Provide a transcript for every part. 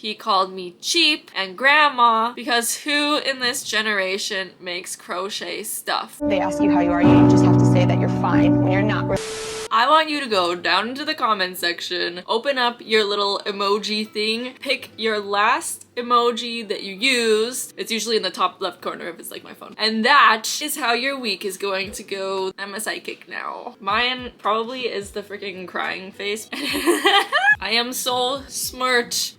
He called me cheap and grandma because who in this generation makes crochet stuff? They ask you how you are, you just have to say that you're fine when you're not. I want you to go down into the comment section, open up your little emoji thing, pick your last emoji that you used. It's usually in the top left corner if it's like my phone. And that is how your week is going to go. I'm a psychic now. Mine probably is the freaking crying face. I am so smart.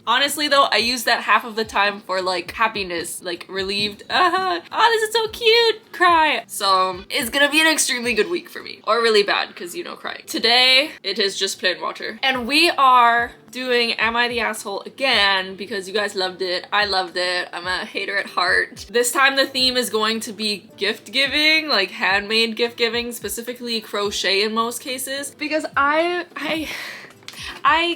Honestly though, I use that half of the time for like happiness, like relieved, oh this is so cute, cry. So it's gonna be an extremely good week for me. Or really bad, because you know crying. Today, it is just plain water. And we are doing Am I the Asshole again because you guys loved it. I loved it. I'm a hater at heart. This time the theme is going to be gift giving, like handmade gift giving, specifically crochet in most cases. Because I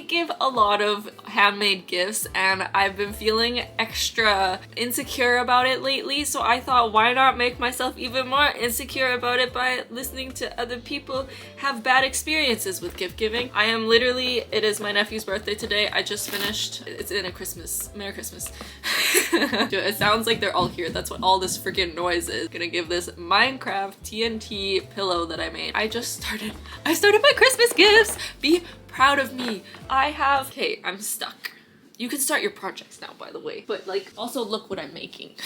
give a lot of handmade gifts and I've been feeling extra insecure about it lately, so I thought why not make myself even more insecure about it by listening to other people have bad experiences with gift giving. I am literally, it is my nephew's birthday today. I just finished, it's in a Christmas, Merry Christmas. It sounds like they're all here. That's what all this freaking noise is. Gonna give this Minecraft TNT pillow that I made. I started my Christmas gifts. Be proud of me. Okay, I'm stuck. You can start your projects now, by the way, but like also look what I'm making.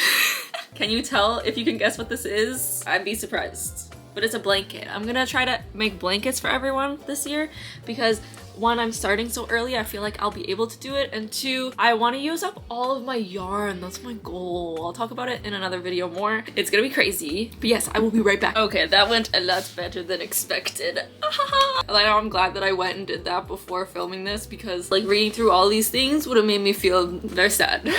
Can you tell if you can guess what this is? I'd be surprised, but it's a blanket. I'm gonna try to make blankets for everyone this year because one, I'm starting so early, I feel like I'll be able to do it, and two, I want to use up all of my yarn. That's my goal. I'll talk about it in another video more. It's gonna be crazy, but yes, I will be right back. Okay, that went a lot better than expected. Like, I'm glad that I went and did that before filming this because like reading through all these things would have made me feel very sad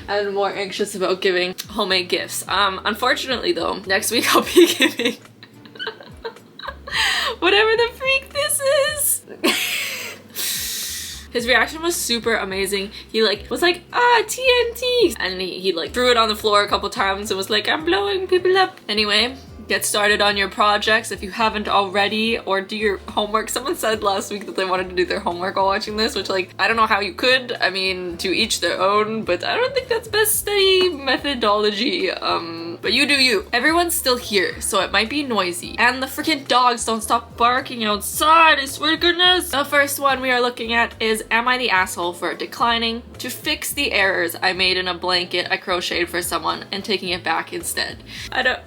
and more anxious about giving homemade gifts. Unfortunately though, next week I'll be giving whatever the freak this is. His reaction was super amazing. He like was like, TNT, and he like threw it on the floor a couple times and was like, I'm blowing people up. Anyway, get started on your projects if you haven't already, or do your homework. Someone said last week that they wanted to do their homework while watching this, which like, I don't know how you could. I mean, to each their own, but I don't think that's best study methodology. But you do you. Everyone's still here, so it might be noisy. And the freaking dogs don't stop barking outside, I swear to goodness. The first one we are looking at is Am I the Asshole for declining to fix the errors I made in a blanket I crocheted for someone and taking it back instead?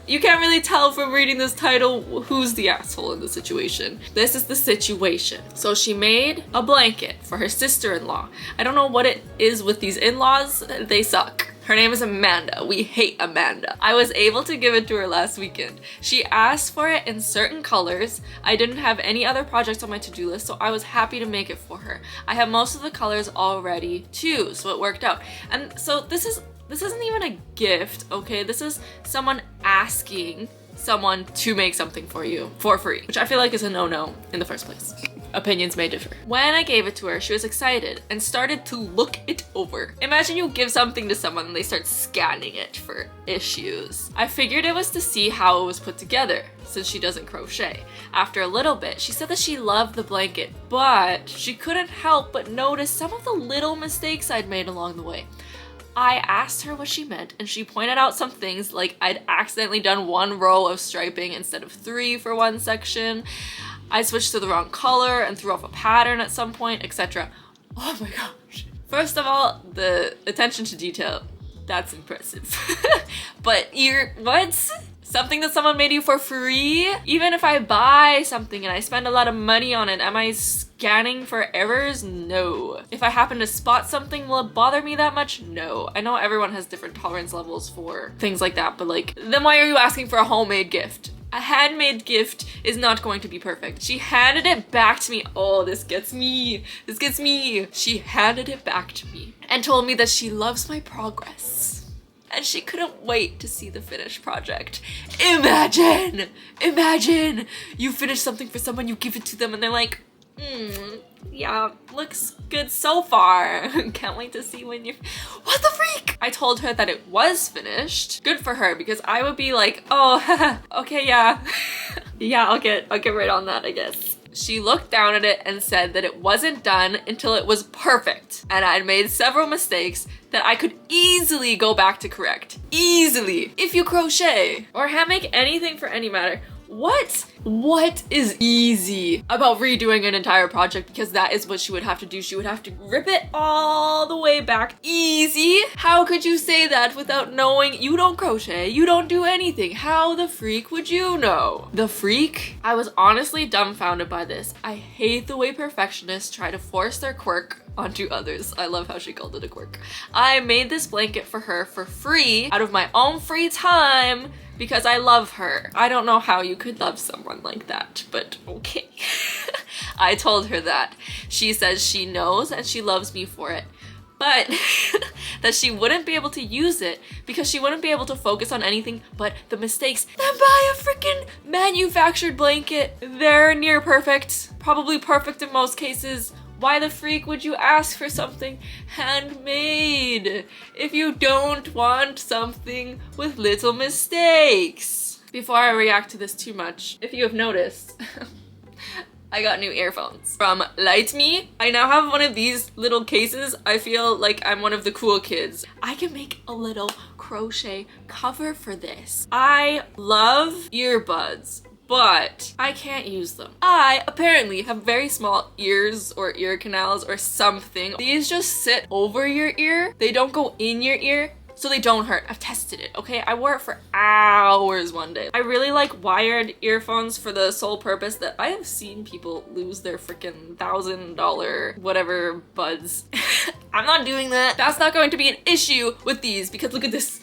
You can't really tell from reading this title who's the asshole in the situation. This is the situation. So she made a blanket for her sister-in-law. I don't know what it is with these in-laws, they suck. Her name is Amanda. We hate Amanda. I was able to give it to her last weekend. She asked for it in certain colors. I didn't have any other projects on my to-do list, so I was happy to make it for her. I have most of the colors already too, so it worked out. And so this isn't even a gift, okay? This is someone asking someone to make something for you for free, which I feel like is a no-no in the first place. Opinions may differ. When I gave it to her, she was excited and started to look it over. Imagine you give something to someone and they start scanning it for issues. I figured it was to see how it was put together, since she doesn't crochet. After a little bit, she said that she loved the blanket, but she couldn't help but notice some of the little mistakes I'd made along the way. I asked her what she meant, and she pointed out some things, like I'd accidentally done one row of striping instead of 3 for one section. I switched to the wrong color and threw off a pattern at some point, etc. Oh my gosh. First of all, the attention to detail, that's impressive. But what? Something that someone made you for free? Even if I buy something and I spend a lot of money on it, am I scanning for errors? No. If I happen to spot something, will it bother me that much? No. I know everyone has different tolerance levels for things like that, but like, then why are you asking for a homemade gift? A handmade gift is not going to be perfect. She handed it back to me. Oh, this gets me. This gets me. She handed it back to me and told me that she loves my progress and she couldn't wait to see the finished project. Imagine you finish something for someone, you give it to them and they're like, yeah, looks good so far. Can't wait to see when you're... What the freak? I told her that it was finished. Good for her, because I would be like, oh, okay, yeah. Yeah, I'll get right on that, I guess. She looked down at it and said that it wasn't done until it was perfect. And I'd made several mistakes that I could easily go back to correct. Easily. If you crochet or hand make anything for any matter, what is easy about redoing an entire project? Because that is what she would have to do. She would have to rip it all the way back. Easy? How could you say that without knowing? You don't crochet, you don't do anything. How the freak would you know? The freak? I was honestly dumbfounded by this. I hate the way perfectionists try to force their quirk onto others. I love how she called it a quirk. I made this blanket for her for free out of my own free time because I love her. I don't know how you could love someone like that, but okay. I told her that. She says she knows and she loves me for it, but that she wouldn't be able to use it because she wouldn't be able to focus on anything but the mistakes. Then buy a freaking manufactured blanket. They're near perfect, probably perfect in most cases. Why the freak would you ask for something handmade if you don't want something with little mistakes? Before I react to this too much, if you have noticed, I got new earphones from Lytmi. I now have one of these little cases. I feel like I'm one of the cool kids. I can make a little crochet cover for this. I love earbuds, but I can't use them. I apparently have very small ears or ear canals or something. These just sit over your ear. They don't go in your ear, so they don't hurt. I've tested it, okay? I wore it for hours one day. I really like wired earphones for the sole purpose that I have seen people lose their freaking $1,000 whatever buds. I'm not doing that. That's not going to be an issue with these because look at this.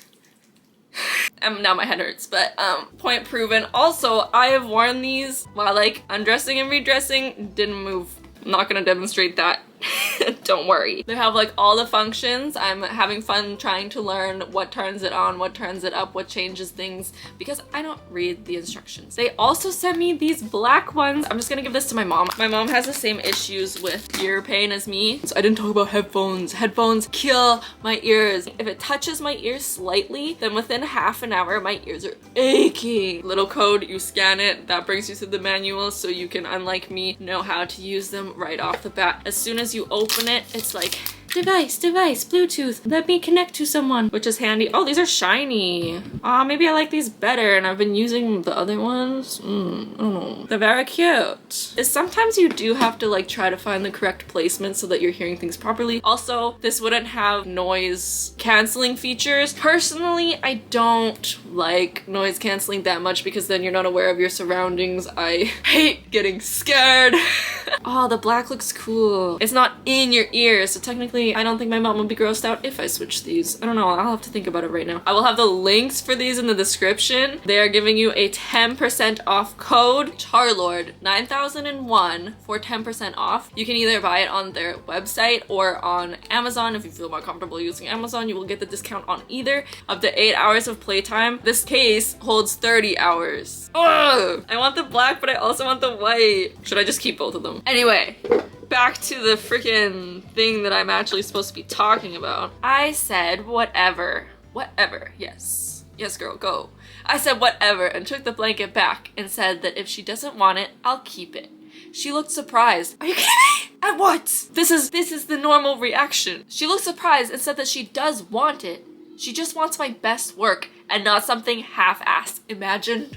Now my head hurts, but point proven. Also, I have worn these while like undressing and redressing. Didn't move. I'm not gonna demonstrate that. Don't worry. They have like all the functions. I'm having fun trying to learn what turns it on, what turns it up, what changes things, because I don't read the instructions. They also sent me these black ones. I'm just gonna give this to my mom. My mom has the same issues with ear pain as me. So I didn't talk about headphones. Headphones kill my ears. If it touches my ears slightly, then within half an hour, my ears are aching. Little code, you scan it, that brings you to the manual so you can, unlike me, know how to use them right off the bat. As soon as you open it, it's like, device, Bluetooth, let me connect to someone, which is handy. Oh, these are shiny. Maybe I like these better and I've been using the other ones. I don't know. They're very cute. Sometimes you do have to like try to find the correct placement so that you're hearing things properly. Also, this wouldn't have noise canceling features. Personally, I don't like noise canceling that much because then you're not aware of your surroundings. I hate getting scared. Oh, the black looks cool. It's not in your ears, so technically I don't think my mom would be grossed out if I switch these. I don't know, I'll have to think about it right now. I will have the links for these in the description. They are giving you a 10% off code, Charlord 9001 for 10% off. You can either buy it on their website or on Amazon. If you feel more comfortable using Amazon, you will get the discount on either. Up to 8 hours of playtime. This case holds 30 hours. Ugh! I want the black, but I also want the white. Should I just keep both of them? Anyway, back to the freaking thing that I'm actually supposed to be talking about. I said whatever. Whatever. Yes. Yes, girl, go. I said whatever and took the blanket back and said that if she doesn't want it, I'll keep it. She looked surprised. Are you kidding me? At what? This is the normal reaction. She looked surprised and said that she does want it. She just wants my best work and not something half-assed. Imagine.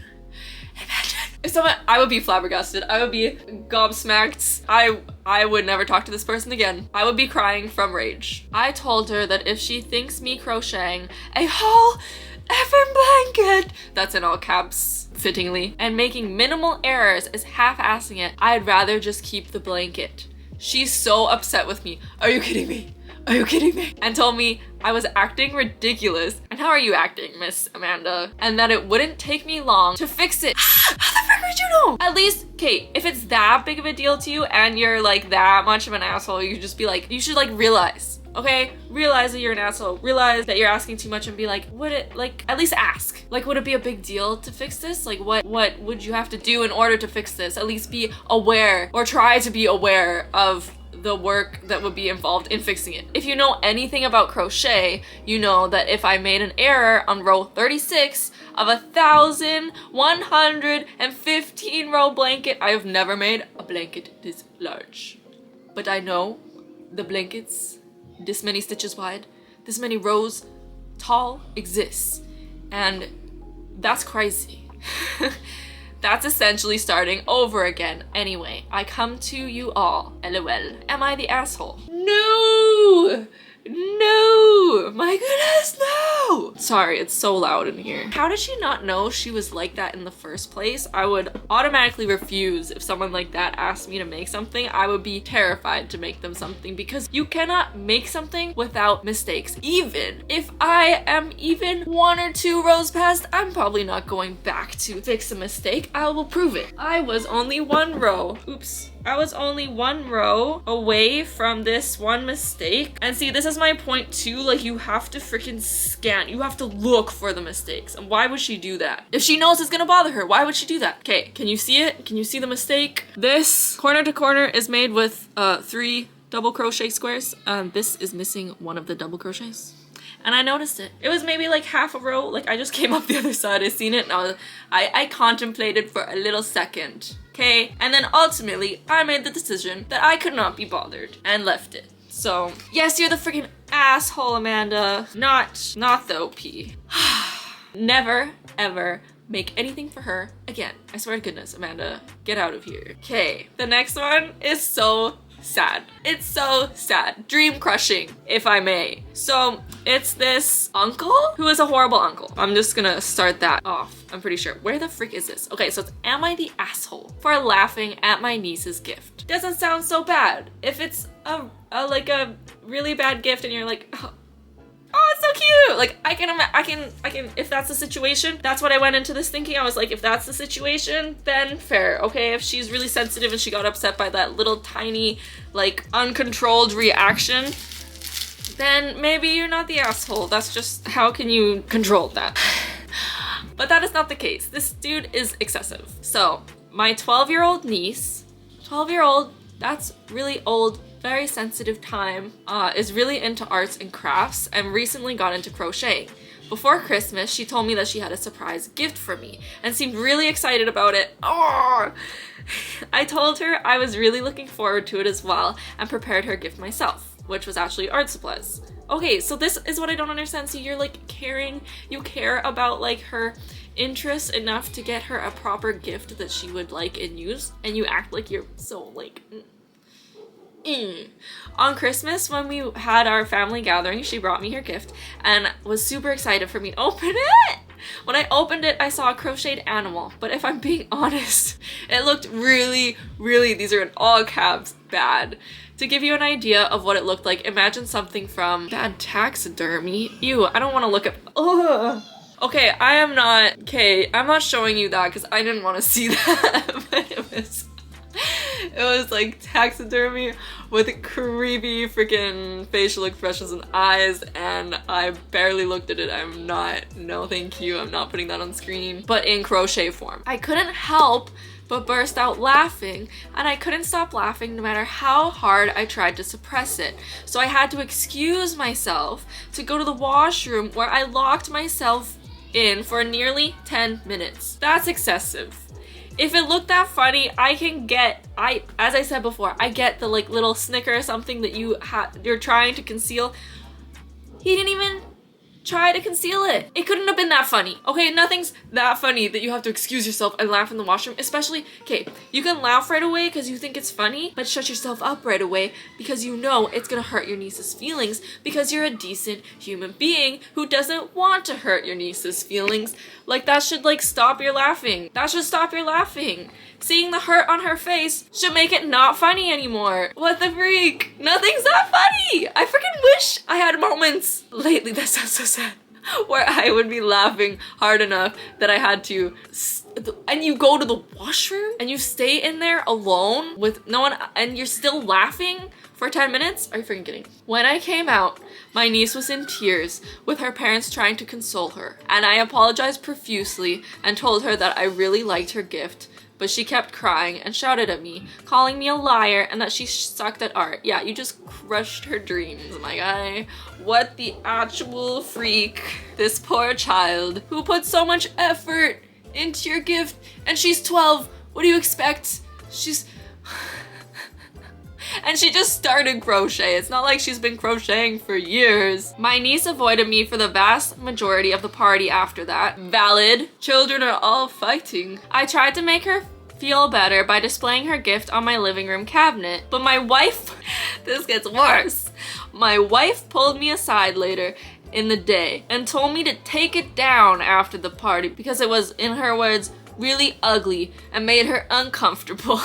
If someone, I would be flabbergasted. I would be gobsmacked. I would never talk to this person again. I would be crying from rage. I told her that if she thinks me crocheting a whole effing blanket, that's in all caps, fittingly, and making minimal errors is half-assing it, I'd rather just keep the blanket. She's so upset with me. Are you kidding me? Are you kidding me? And told me I was acting ridiculous. And how are you acting, Miss Amanda? And that it wouldn't take me long to fix it. How the frick would you know? At least, Kate, if it's that big of a deal to you and you're like that much of an asshole, you just be like, you should like realize, okay? Realize that you're an asshole. Realize that you're asking too much and be like, would it, like, at least ask. Like, would it be a big deal to fix this? Like, what would you have to do in order to fix this? At least be aware or try to be aware of the work that would be involved in fixing it. If you know anything about crochet, you know that if I made an error on row 36 of 1,115 row blanket, I have never made a blanket this large. But I know the blankets this many stitches wide, this many rows tall exists, and that's crazy. That's essentially starting over again. Anyway, I come to you all. LOL. Am I the asshole? No! No! My goodness, no! Sorry, it's so loud in here. How did she not know she was like that in the first place? I would automatically refuse if someone like that asked me to make something. I would be terrified to make them something because you cannot make something without mistakes. Even if I am even 1 or 2 rows past, I'm probably not going back to fix a mistake. I will prove it. I was only 1 row. Oops. I was only 1 row away from this one mistake. And see, this is my point too. Like, you have to freaking scan. You have to look for the mistakes. And why would she do that? If she knows it's gonna bother her, why would she do that? Okay, can you see it? Can you see the mistake? This corner to corner is made with 3 double crochet squares. This is missing one of the double crochets. And I noticed it. It was maybe like half a row. Like, I just came up the other side, I seen it, and I contemplated for a little second. Okay, and then ultimately I made the decision that I could not be bothered and left it. So yes, you're the freaking asshole, Amanda. Not the OP. Never ever make anything for her again. I swear to goodness, Amanda, get out of here. Okay, the next one is so sad. It's so sad. Dream crushing, if I may. So it's this uncle who is a horrible uncle. I'm just gonna start that off. I'm pretty sure. Where the frick is this? Okay, so it's, am I the asshole for laughing at my niece's gift? Doesn't sound so bad. If it's a really bad gift and you're like, oh, it's so cute. Like, I can, if that's the situation, that's what I went into this thinking. I was like, if that's the situation, then fair. Okay, if she's really sensitive and she got upset by that little tiny, like, uncontrolled reaction, then maybe you're not the asshole. That's just, how can you control that? But that is not the case. This dude is excessive. So my 12-year-old niece, 12-year-old, that's really old, very sensitive time, is really into arts and crafts and recently got into crocheting. Before Christmas, she told me that she had a surprise gift for me and seemed really excited about it. Oh! I told her I was really looking forward to it as well and prepared her gift myself, which was actually art supplies. Okay, so this is what I don't understand. So you're like caring, you care about like her interests enough to get her a proper gift that she would like and use, and you act like you're so like... On Christmas, when we had our family gathering, she brought me her gift and was super excited for me to open it. When I opened it, I saw a crocheted animal, but if I'm being honest, it looked really, these are in all caps, bad. To give you an idea of what it looked like, imagine something from bad taxidermy. Ew, I don't want to look at... Ugh. Okay, I'm not showing you that because I didn't want to see that, but it was like taxidermy with creepy freaking facial expressions and eyes, and I barely looked at it. No thank you, I'm not putting that on screen, but in crochet form. I couldn't help but burst out laughing, and I couldn't stop laughing no matter how hard I tried to suppress it. So I had to excuse myself to go to the washroom, where I locked myself in for nearly 10 minutes. That's excessive. If it looked that funny, as I said before, I get the like little snicker or something that you're trying to conceal. He didn't even try to conceal it. It couldn't have been that funny. Okay, nothing's that funny that you have to excuse yourself and laugh in the washroom, especially, okay, you can laugh right away because you think it's funny, but shut yourself up right away because you know it's gonna hurt your niece's feelings because you're a decent human being who doesn't want to hurt your niece's feelings. Like, that should like stop your laughing. That should stop your laughing. Seeing the hurt on her face should make it not funny anymore. What the freak? Nothing's that funny. I freaking wish I had moments lately, that sounds so sad, where I would be laughing hard enough that I had to, and you go to the washroom and you stay in there alone with no one and you're still laughing for 10 minutes? Are you freaking kidding? When I came out, my niece was in tears with her parents trying to console her, and I apologized profusely and told her that I really liked her gift, but she kept crying and shouted at me, calling me a liar and that she sucked at art. Yeah, you just crushed her dreams, my guy. What the actual freak. This poor child who put so much effort into your gift, and she's 12. What do you expect? And she just started crochet. It's not like she's been crocheting for years. My niece avoided me for the vast majority of the party after that. Valid. Children are all fighting. I tried to make her feel better by displaying her gift on my living room cabinet, but my wife, this gets worse. My wife pulled me aside later in the day and told me to take it down after the party because it was, in her words, really ugly and made her uncomfortable.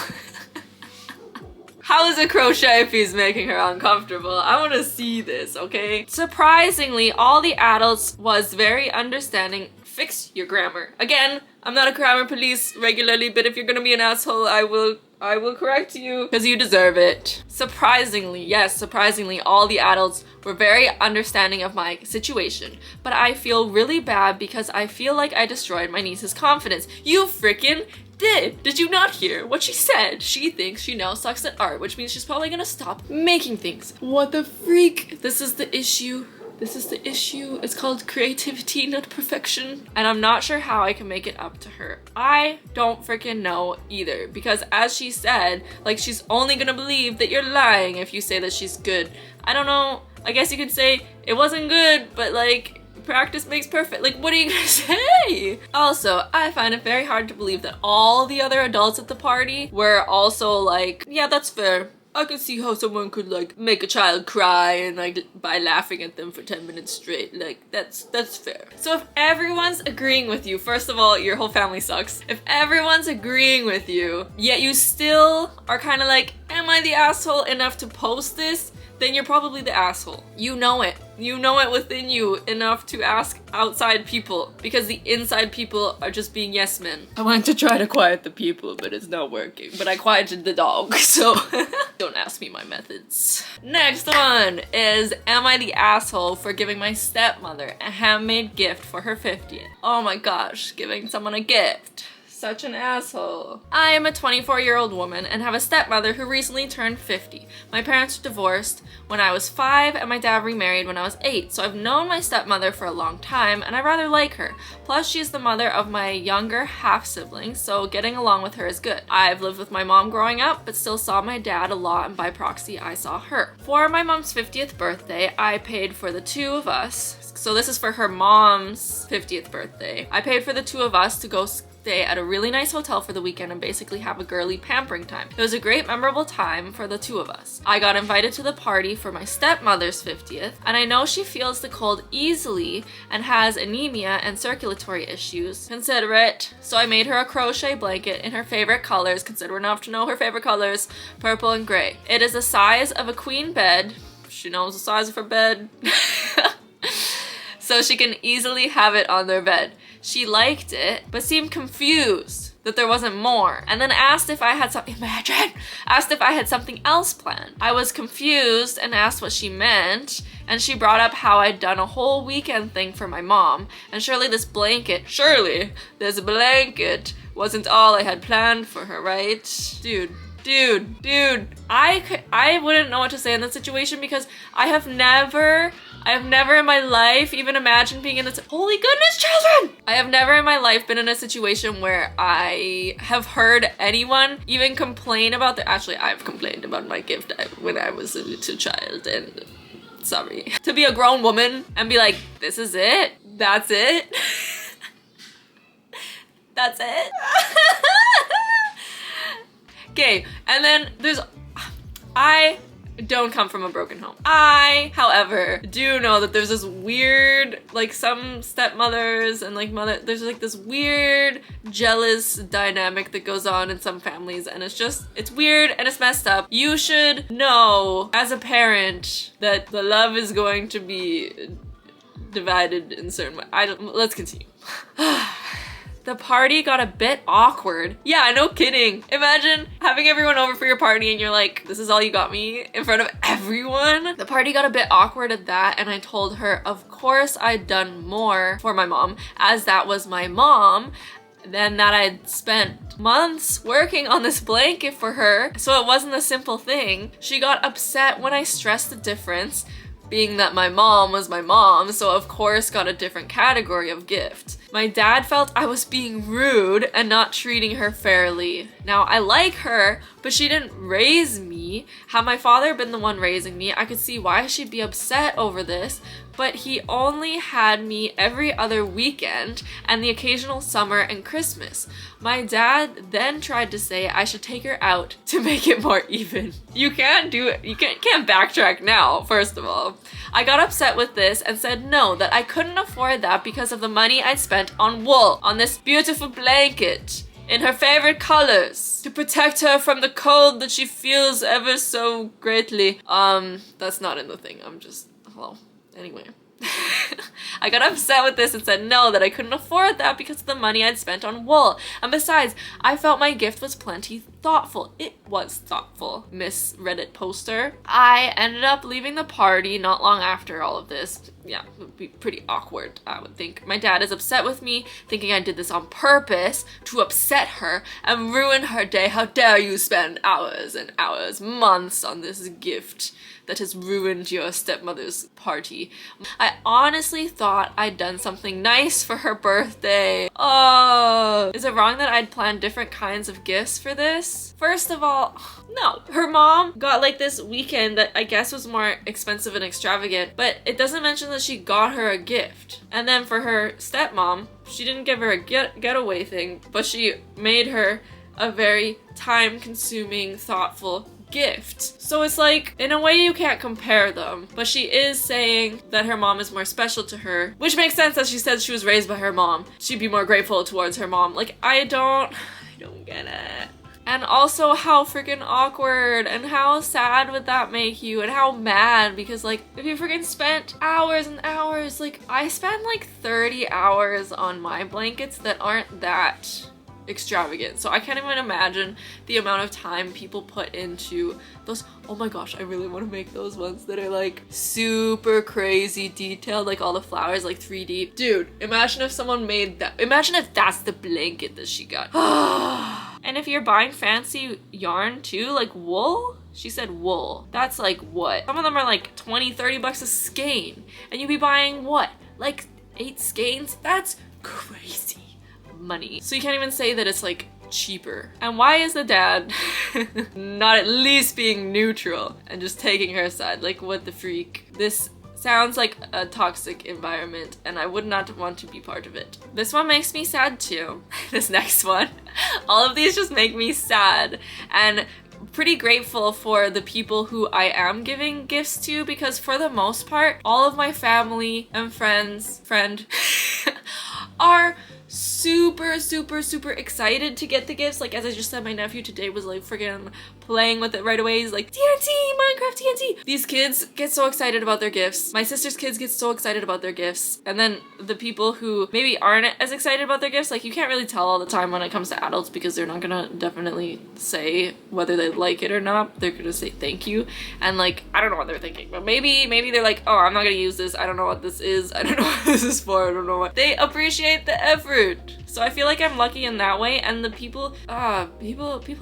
How is a crochet piece making her uncomfortable? I want to see this, okay? Surprisingly, all the adults was very understanding. Fix your grammar. Again, I'm not a grammar police regularly, but if you're gonna be an asshole, I will correct you because you deserve it. Surprisingly, yes, surprisingly, all the adults were very understanding of my situation, but I feel really bad because I feel like I destroyed my niece's confidence. You frickin' did! Did you not hear what she said? She thinks she now sucks at art, which means she's probably gonna stop making things. What the freak? This is the issue. This is the issue. It's called creativity, not perfection. And I'm not sure how I can make it up to her. I don't freaking know either, because as she said, like, she's only gonna believe that you're lying if you say that she's good. I don't know. I guess you could say it wasn't good, but like, practice makes perfect. Like, what are you gonna say? Also, I find it very hard to believe that all the other adults at the party were also like, yeah, that's fair. I can see how someone could like make a child cry and like by laughing at them for 10 minutes straight. Like, that's fair. So if everyone's agreeing with you, first of all, your whole family sucks. If everyone's agreeing with you, yet you still are kind of like, am I the asshole enough to post this? Then you're probably the asshole. You know it. You know it within you enough to ask outside people, because the inside people are just being yes men. I wanted to try to quiet the people, but it's not working. But I quieted the dog, so don't ask me my methods. Next one is, am I the asshole for giving my stepmother a handmade gift for her 50th? Oh my gosh, giving someone a gift. Such an asshole. I am a 24-year-old woman and have a stepmother who recently turned 50. My parents were divorced when I was 5 and my dad remarried when I was 8, so I've known my stepmother for a long time and I rather like her. Plus, she's the mother of my younger half-sibling, so getting along with her is good. I've lived with my mom growing up, but still saw my dad a lot, and by proxy, I saw her. For my mom's 50th birthday, I paid for the two of us. So this is for her mom's 50th birthday. I paid for the two of us to go stay at a really nice hotel for the weekend and basically have a girly pampering time. It was a great memorable time for the two of us. I got invited to the party for my stepmother's 50th, and I know she feels the cold easily and has anemia and circulatory issues. Consider it. So I made her a crochet blanket in her favorite colors, consider enough to know her favorite colors, purple and gray. It is the size of a queen bed. She knows the size of her bed. So she can easily have it on their bed. She liked it, but seemed confused that there wasn't more, and then asked if I had something else planned. I was confused and asked what she meant, and she brought up how I'd done a whole weekend thing for my mom, and surely this blanket wasn't all I had planned for her, right? Dude, I wouldn't know what to say in this situation, because I have never in my life even imagined being in this— holy goodness, children! I have never in my life been in a situation where I have heard anyone even complain about actually, I've complained about my gift when I was a little child, and sorry. To be a grown woman and be like, this is it? That's it? That's it? Okay, and then I don't come from a broken home. I, however, do know that there's this weird, like, some stepmothers and like there's like this weird jealous dynamic that goes on in some families, and it's weird and it's messed up. You should know as a parent that the love is going to be divided in certain ways. Let's continue. The party got a bit awkward. Yeah, no kidding. Imagine having everyone over for your party and you're like, this is all you got me in front of everyone. The party got a bit awkward at that, and I told her, of course I'd done more for my mom, as that was my mom. then that I'd spent months working on this blanket for her, so it wasn't a simple thing. She got upset when I stressed the difference, being that my mom was my mom, so of course got a different category of gift. My dad felt I was being rude and not treating her fairly. Now, I like her, but she didn't raise me. Had my father been the one raising me, I could see why she'd be upset over this, but he only had me every other weekend and the occasional summer and Christmas. My dad then tried to say I should take her out to make it more even. You can't do it. You can't backtrack now, first of all. I got upset with this and said no, that I couldn't afford that because of the money I'd spent on wool, on this beautiful blanket in her favorite colors, to protect her from the cold that she feels ever so greatly. That's not in the thing. I'm just, hello. Anyway. I got upset with this and said no, that I couldn't afford that because of the money I'd spent on wool. And besides, I felt my gift was plenty thoughtful. It was thoughtful, Miss Reddit poster. I ended up leaving the party not long after all of this. Yeah, it would be pretty awkward, I would think. My dad is upset with me, thinking I did this on purpose to upset her and ruin her day. How dare you spend hours and hours, months on this gift that has ruined your stepmother's party. I honestly thought I'd done something nice for her birthday. Oh, is it wrong that I'd planned different kinds of gifts for this? First of all, no. Her mom got like this weekend that I guess was more expensive and extravagant, but it doesn't mention that she got her a gift. And then for her stepmom, she didn't give her a getaway thing, but she made her a very time-consuming, thoughtful gift. So it's like, in a way you can't compare them, but she is saying that her mom is more special to her, which makes sense as she says she was raised by her mom. She'd be more grateful towards her mom. Like, I don't get it. And also, how freaking awkward and how sad would that make you, and how mad, because like, if you freaking spent hours and hours, like I spent like 30 hours on my blankets that aren't that extravagant, so I can't even imagine the amount of time people put into those. Oh my gosh, I really want to make those ones that are like super crazy detailed, like all the flowers, like 3D. Dude, imagine if someone made that. Imagine if that's the blanket that she got. And if you're buying fancy yarn too, like wool, she said wool, that's like what? Some of them are like 20-30 bucks a skein, and you'd be buying what, like 8 skeins? That's crazy money. So you can't even say that it's like cheaper. And why is the dad not at least being neutral and just taking her side? Like, what the freak? This sounds like a toxic environment and I would not want to be part of it. This one makes me sad too. This next one. All of these just make me sad and pretty grateful for the people who I am giving gifts to, because for the most part, all of my family and friend are super excited to get the gifts. Like, as I just said, my nephew today was like friggin' playing with it right away. He's like, TNT, Minecraft TNT. These kids get so excited about their gifts. My sister's kids get so excited about their gifts. And then the people who maybe aren't as excited about their gifts, like you can't really tell all the time when it comes to adults, because they're not gonna definitely say whether they like it or not. They're gonna say thank you. And like, I don't know what they're thinking, but maybe they're like, oh, I'm not gonna use this. I don't know what this is. I don't know what this is for. I don't know what. They appreciate the effort. So I feel like I'm lucky in that way, and the people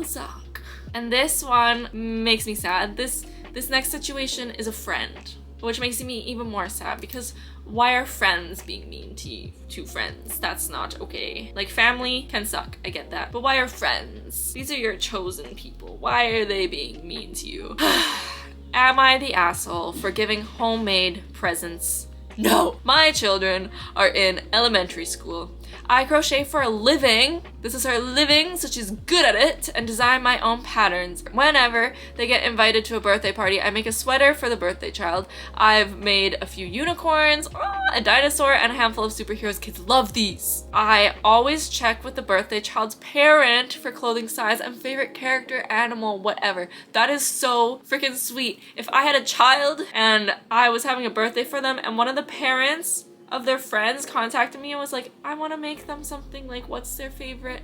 suck. And this one makes me sad. This next situation is a friend, which makes me even more sad, because why are friends being mean to friends? That's not okay. Like, family can suck, I get that, but why are friends? These are your chosen people. Why are they being mean to you? Am I the asshole for giving homemade presents? No. My children are in elementary school. I crochet for a living. This is her living, so she's good at it, and design my own patterns. Whenever they get invited to a birthday party, I make a sweater for the birthday child. I've made a few unicorns, a dinosaur, and a handful of superheroes. Kids love these. I always check with the birthday child's parent for clothing size and favorite character, animal, whatever. That is so freaking sweet. If I had a child and I was having a birthday for them, and one of the parents of their friends contacted me and was like, I want to make them something, like, what's their favorite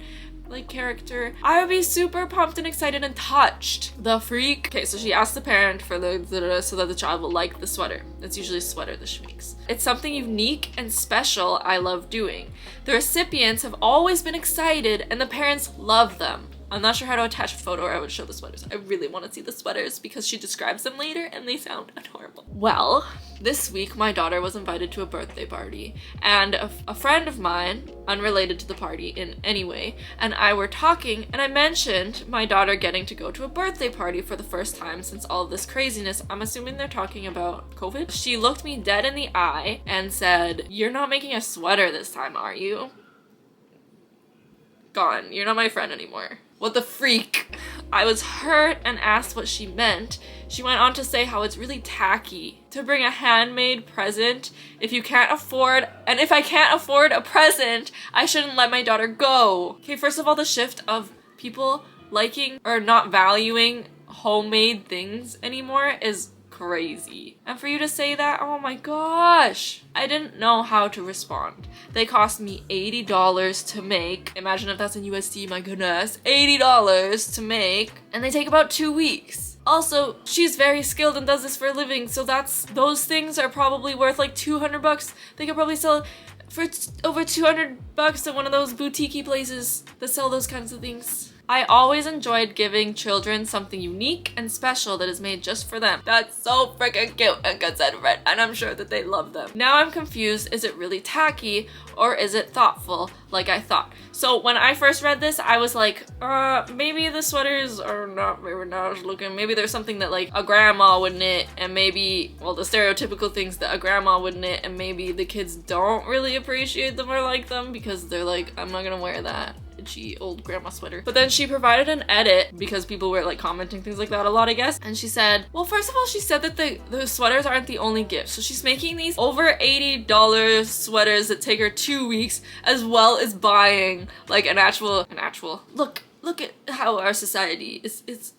like character, I would be super pumped and excited and touched. The freak. Okay, so she asked the parent for so that the child will like the sweater. It's usually a sweater that she makes. It's something unique and special I love doing. The recipients have always been excited and the parents love them. I'm not sure how to attach a photo or I would show the sweaters. I really want to see the sweaters because she describes them later and they sound adorable. Well, this week my daughter was invited to a birthday party and a friend of mine, unrelated to the party in any way, and I were talking and I mentioned my daughter getting to go to a birthday party for the first time since all of this craziness. I'm assuming they're talking about COVID. She looked me dead in the eye and said, "You're not making a sweater this time, are you? Gone. You're not my friend anymore." What the freak? I was hurt and asked what she meant. She went on to say how it's really tacky to bring a handmade present if you can't afford, and if I can't afford a present, I shouldn't let my daughter go. Okay, first of all, the shift of people liking or not valuing homemade things anymore is crazy. And for you to say that, oh my gosh. I didn't know how to respond. They cost me $80 to make. Imagine if that's in USD, my goodness. $80 to make. And they take about 2 weeks. Also, she's very skilled and does this for a living, so those things are probably worth like $200. They could probably sell for over $200 at one of those boutique places that sell those kinds of things. I always enjoyed giving children something unique and special that is made just for them. That's so freaking cute and considerate, and I'm sure that they love them. Now I'm confused, is it really tacky or is it thoughtful like I thought? So when I first read this, I was like, maybe the sweaters are not very nice looking. Maybe there's something that like a grandma would knit and maybe, well, the stereotypical things that a grandma would knit and maybe the kids don't really appreciate them or like them because they're like, I'm not gonna wear that itchy old grandma sweater. But then she provided an edit because people were like commenting things like that a lot, I guess. And she said, well, first of all, she said that the sweaters aren't the only gift. So she's making these over $80 sweaters that take her 2 weeks, as well as buying like an actual look at how our society is.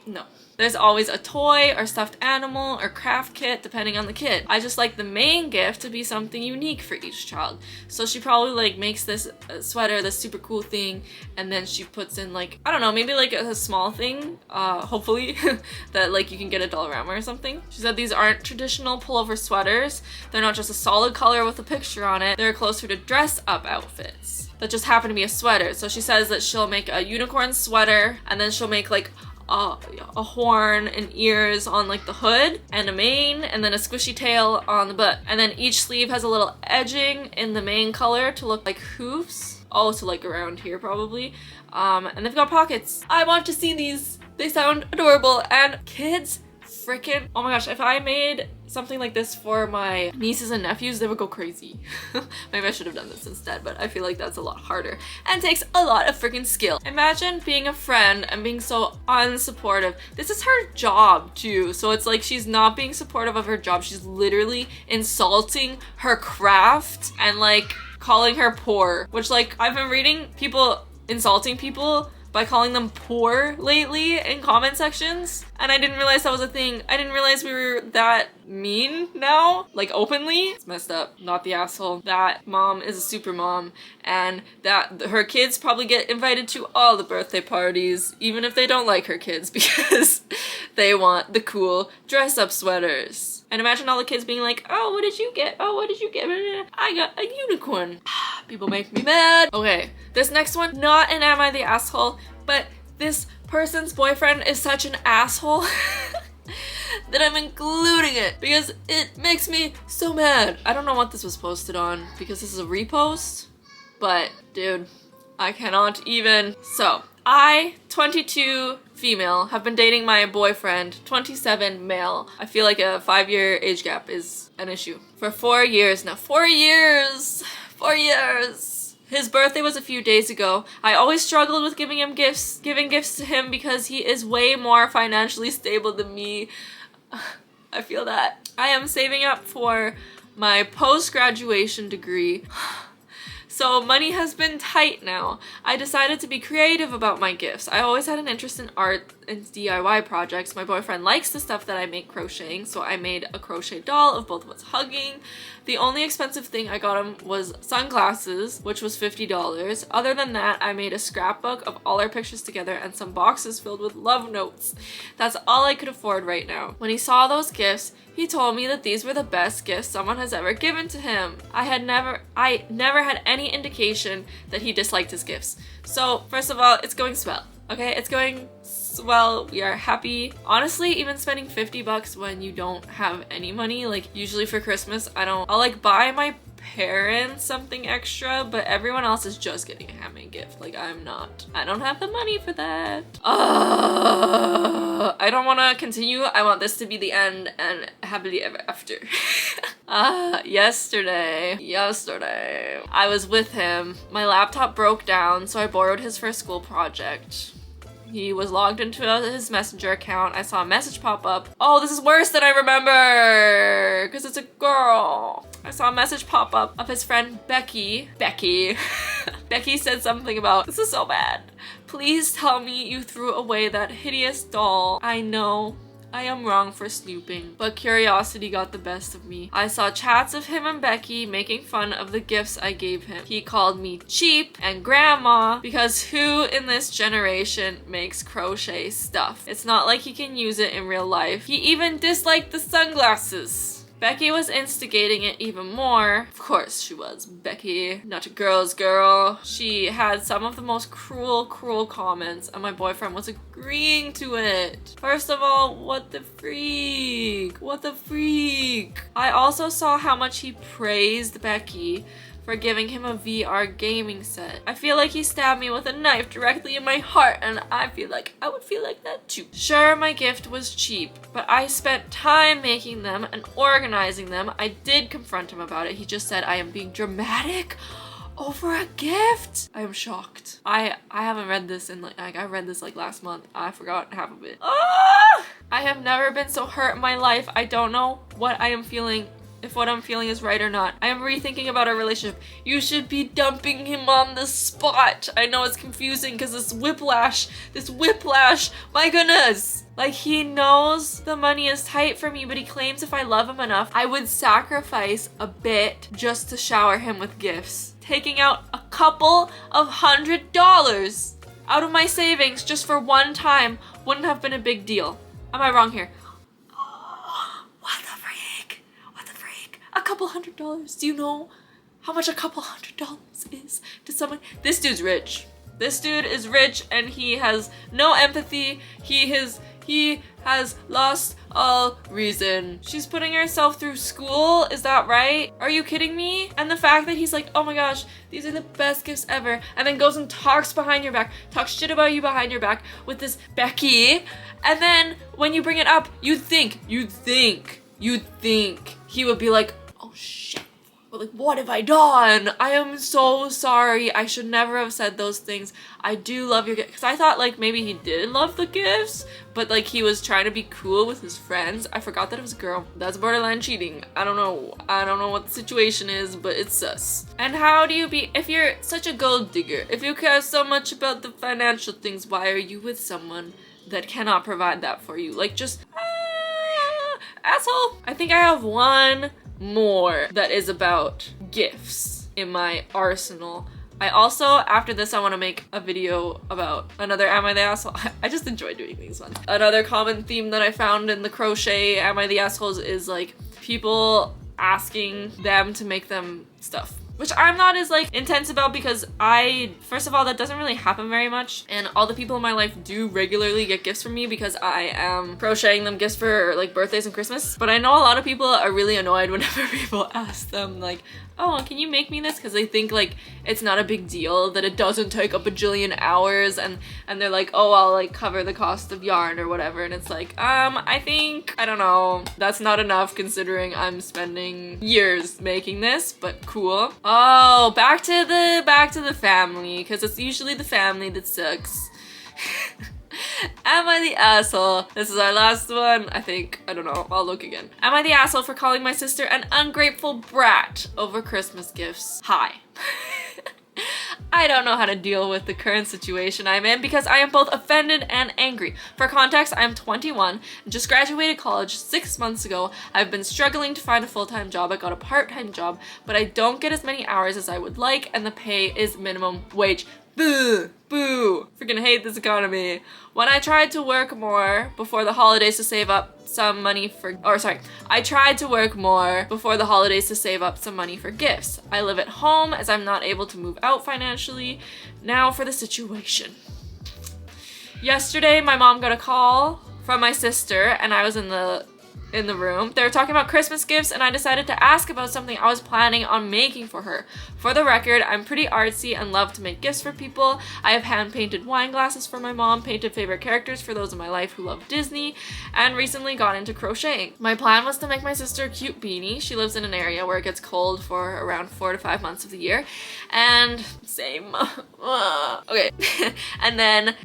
No. There's always a toy or stuffed animal or craft kit depending on the kid. I just like the main gift to be something unique for each child. So she probably like makes this sweater, this super cool thing, and then she puts in like, I don't know, maybe like a small thing, hopefully, that like you can get at Dollarama or something. She said these aren't traditional pullover sweaters. They're not just a solid color with a picture on it. They're closer to dress up outfits that just happen to be a sweater. So she says that she'll make a unicorn sweater and then she'll make like a horn and ears on like the hood and a mane and then a squishy tail on the butt. And then each sleeve has a little edging in the main color to look like hoofs. Also like around here probably. And they've got pockets. I want to see these. They sound adorable and kids freaking, oh my gosh, if I made something like this for my nieces and nephews, they would go crazy. Maybe I should have done this instead, but I feel like that's a lot harder and takes a lot of freaking skill. Imagine being a friend and being so unsupportive. This is her job too, so it's like she's not being supportive of her job. She's literally insulting her craft and like calling her poor, which like I've been reading people insulting people by calling them poor lately in comment sections, and I didn't realize that was a thing. I didn't realize we were that mean now, like openly. It's messed up. Not the asshole. That mom is a super mom, and that her kids probably get invited to all the birthday parties, even if they don't like her kids, because they want the cool dress up sweaters. And imagine all the kids being like, oh, what did you get? Oh, what did you get? I got a unicorn. People make me mad. Okay, this next one, not an am I the asshole, but this person's boyfriend is such an asshole that I'm including it because it makes me so mad. I don't know what this was posted on because this is a repost, but dude, I cannot even. So, I, 22 female, have been dating my boyfriend, 27 male. I feel like a 5-year age gap is an issue. For 4 years now. 4 years! 4 years! His birthday was a few days ago. I always struggled with giving gifts to him because he is way more financially stable than me. I feel that. I am saving up for my post-graduation degree. So money has been tight now. I decided to be creative about my gifts. I always had an interest in art and DIY projects. My boyfriend likes the stuff that I make crocheting, so I made a crochet doll of both of us hugging. The only expensive thing I got him was sunglasses, which was $50. Other than that, I made a scrapbook of all our pictures together and some boxes filled with love notes. That's all I could afford right now. When he saw those gifts, he told me that these were the best gifts someone has ever given to him. I never had any indication that he disliked his gifts. So first of all, it's going swell. Okay, it's going swell. We are happy. Honestly, even spending $50 when you don't have any money, like usually for Christmas, I'll like buy my parents something extra, but everyone else is just getting a handmade gift. Like I don't have the money for that. I don't want to continue. I want this to be the end and happily ever after. Yesterday I was with him. My laptop broke down, so I borrowed his for a school project. He was logged into his messenger account. I saw a message pop up. Oh, this is worse than I remember because it's a girl. I saw a message pop up of his friend Becky. Becky said something about, this is so bad. Please tell me you threw away that hideous doll. I know I am wrong for snooping, but curiosity got the best of me. I saw chats of him and Becky making fun of the gifts I gave him. He called me cheap and grandma because who in this generation makes crochet stuff? It's not like he can use it in real life. He even disliked the sunglasses. Becky was instigating it even more. Of course she was. Becky, not a girl's girl. She had some of the most cruel comments and my boyfriend was agreeing to it. First of all, what the freak? What the freak? I also saw how much he praised Becky for giving him a VR gaming set. I feel like he stabbed me with a knife directly in my heart and I feel like I would feel like that too. Sure, my gift was cheap, but I spent time making them and organizing them. I did confront him about it. He just said I am being dramatic over a gift. I am shocked. I haven't read this in like I read this like last month. I forgot half of it. I have never been so hurt in my life. I don't know what I am feeling. If what I'm feeling is right or not. I am rethinking about our relationship. You should be dumping him on the spot. I know it's confusing because this whiplash, my goodness. Like he knows the money is tight for me, but he claims if I love him enough, I would sacrifice a bit just to shower him with gifts. Taking out a couple of $100 out of my savings just for one time wouldn't have been a big deal. Am I wrong here? A couple $100. Do you know how much a couple $100 is to someone? This dude's rich. This dude is rich and he has no empathy. He has lost all reason. She's putting herself through school, is that right? Are you kidding me? And the fact that he's like, oh my gosh, these are the best gifts ever, and then goes and talks behind your back, talks shit about you behind your back with this Becky, and then when you bring it up, you'd think he would be like, oh shit, but like what have I done? I am so sorry. I should never have said those things. I do love your gifts. Because I thought like maybe he did love the gifts, but like he was trying to be cool with his friends. I forgot that it was a girl. That's borderline cheating. I don't know what the situation is, but it's sus. And how do you be, if you're such a gold digger, if you care so much about the financial things, why are you with someone that cannot provide that for you? Like just, asshole. I think I have one more that is about gifts in my arsenal. I also, after this, I want to make a video about another Am I the Asshole? I just enjoy doing these ones. Another common theme that I found in the crochet Am I the Assholes is like people asking them to make them stuff. Which I'm not as like intense about because first of all, that doesn't really happen very much. And all the people in my life do regularly get gifts from me because I am crocheting them gifts for like birthdays and Christmas. But I know a lot of people are really annoyed whenever people ask them like, oh, can you make me this? Because they think like it's not a big deal, that it doesn't take a bajillion hours, and they're like, oh, I'll like cover the cost of yarn or whatever. And it's like, I think, I don't know, that's not enough considering I'm spending years making this, but cool. Oh, back to the family, because it's usually the family that sucks. Am I the asshole? This is our last one, I think. I don't know. I'll look again. Am I the asshole for calling my sister an ungrateful brat over Christmas gifts? Hi. I don't know how to deal with the current situation I'm in because I am both offended and angry. For context, I am 21 and just graduated college 6 months ago. I've been struggling to find a full-time job. I got a part-time job, but I don't get as many hours as I would like, and the pay is minimum wage. Boo! Boo! Freaking hate this economy. When I tried to work more before the holidays to save up some money for, I tried to work more before the holidays to save up some money for gifts. I live at home as I'm not able to move out financially. Now for the situation. Yesterday, my mom got a call from my sister and I was in the room. They were talking about Christmas gifts and I decided to ask about something I was planning on making for her. For the record, I'm pretty artsy and love to make gifts for people. I have hand-painted wine glasses for my mom, painted favorite characters for those in my life who love Disney, and recently got into crocheting. My plan was to make my sister a cute beanie. She lives in an area where it gets cold for around 4 to 5 months of the year, and same. Okay. And then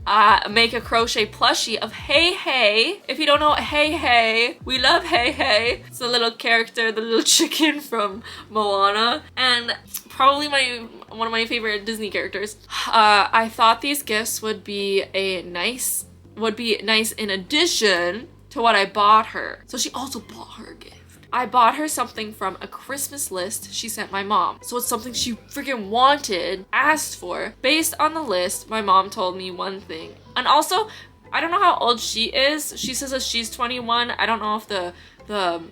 make a crochet plushie of Hey Hey. If you don't know Hey Hey, we love Hey Hey. It's the little character, the little chicken from Moana, and probably one of my favorite Disney characters. I thought these gifts would be nice in addition to what I bought her. So she also bought her a gift. I bought her something from a Christmas list she sent my mom. So it's something she freaking wanted, asked for. Based on the list, my mom told me one thing. And also, I don't know how old she is. She says that she's 21. I don't know if the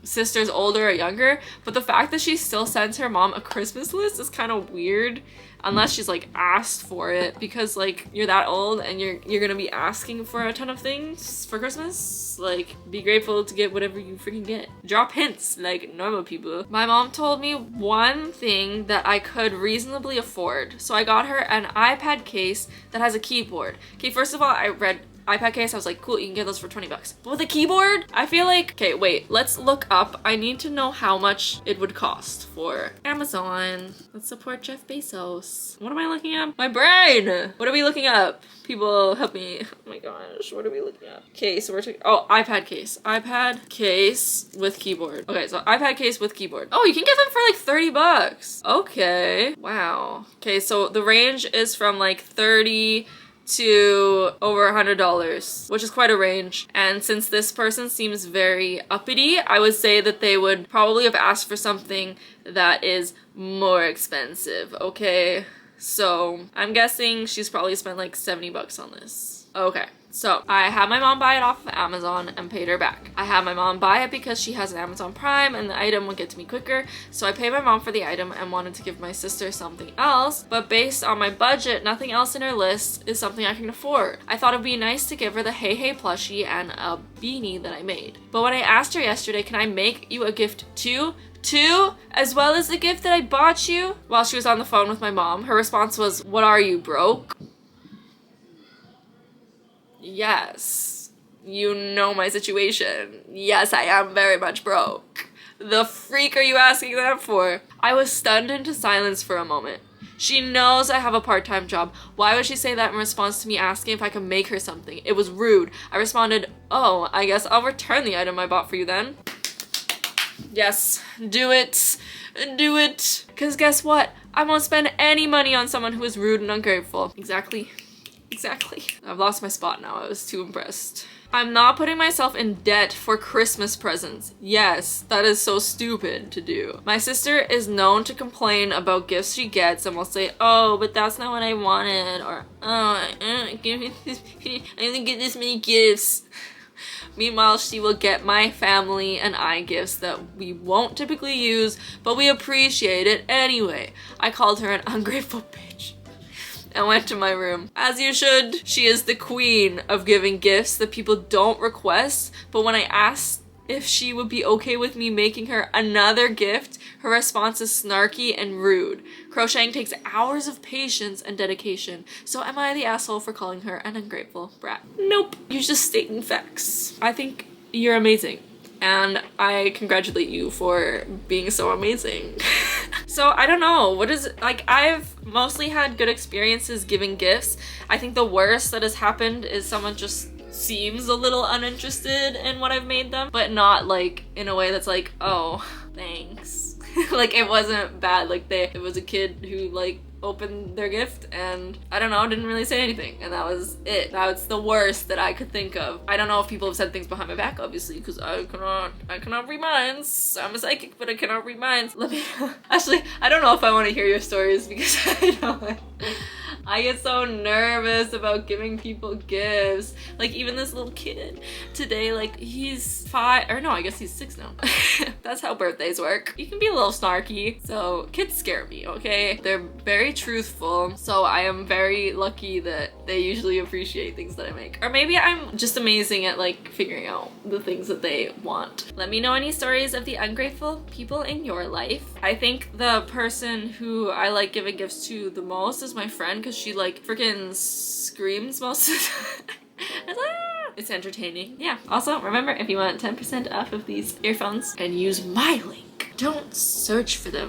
sister's older or younger, but the fact that she still sends her mom a Christmas list is kind of weird, unless she's like asked for it, because like you're that old and you're gonna be asking for a ton of things for Christmas. Like, be grateful to get whatever you freaking get. Drop hints like normal people. My mom told me one thing that I could reasonably afford, so I got her an iPad case that has a keyboard. Okay, first of all, I read iPad case, I was like, cool, you can get those for 20 bucks. But with a keyboard, I feel like, okay, wait, let's look up. I need to know how much it would cost for Amazon. Let's support Jeff Bezos. What am I looking up? My brain! What are we looking up? People help me. Oh my gosh, what are we looking up? Okay, so we're taking, oh, iPad case. iPad case with keyboard. Okay, so iPad case with keyboard. Oh, you can get them for like 30 bucks. Okay, wow. Okay, so the range is from like 30 to over $100, which is quite a range. And since this person seems very uppity, I would say that they would probably have asked for something that is more expensive, okay? So I'm guessing she's probably spent like 70 bucks on this. Okay. So I had my mom buy it off of Amazon and paid her back. I had my mom buy it because she has an Amazon Prime and the item would get to me quicker. So I paid my mom for the item and wanted to give my sister something else. But based on my budget, nothing else in her list is something I can afford. I thought it'd be nice to give her the Hey Hey plushie and a beanie that I made. But when I asked her yesterday, can I make you a gift too? As well as the gift that I bought you? While she was on the phone with my mom, her response was, what are you, broke? Yes, you know my situation. Yes, I am very much broke. The freak are you asking that for? I was stunned into silence for a moment. She knows I have a part-time job. Why would she say that in response to me asking if I could make her something? It was rude. I responded, oh, I guess I'll return the item I bought for you then. Yes, do it. Do it. Because guess what? I won't spend any money on someone who is rude and ungrateful. Exactly. I've lost my spot now. I was too impressed. I'm not putting myself in debt for Christmas presents. Yes, that is so stupid to do. My sister is known to complain about gifts she gets and will say, oh, but that's not what I wanted, or oh, I didn't get this many gifts. Meanwhile, she will get my family and I gifts that we won't typically use, but we appreciate it anyway. I called her an ungrateful bitch and went to my room. As you should. She is the queen of giving gifts that people don't request, but when I asked if she would be okay with me making her another gift, her response is snarky and rude. Crocheting takes hours of patience and dedication, so am I the asshole for calling her an ungrateful brat? Nope, you're just stating facts. I think you're amazing, and I congratulate you for being so amazing. So I don't know, what is it? Like, I've mostly had good experiences giving gifts. I think the worst that has happened is someone just seems a little uninterested in what I've made them, but not like in a way that's like, oh, thanks. Like, it wasn't bad. Like, it was a kid who like opened their gift and I don't know, didn't really say anything, and that was it. That's the worst that I could think of. I don't know if people have said things behind my back, obviously, because I cannot read minds. I'm a psychic, but I cannot read minds. Let me actually, I don't know if I want to hear your stories because I get so nervous about giving people gifts. Like even this little kid today, like he's 5, or no, I guess he's 6 now. That's how birthdays work. You can be a little snarky. So kids scare me, okay? They're very truthful. So I am very lucky that they usually appreciate things that I make. Or maybe I'm just amazing at like figuring out the things that they want. Let me know any stories of the ungrateful people in your life. I think the person who I like giving gifts to the most is my friend, because she like freaking screams most of the time. It's entertaining. Yeah. Also, remember, if you want 10% off of these earphones and use my link, don't search for them.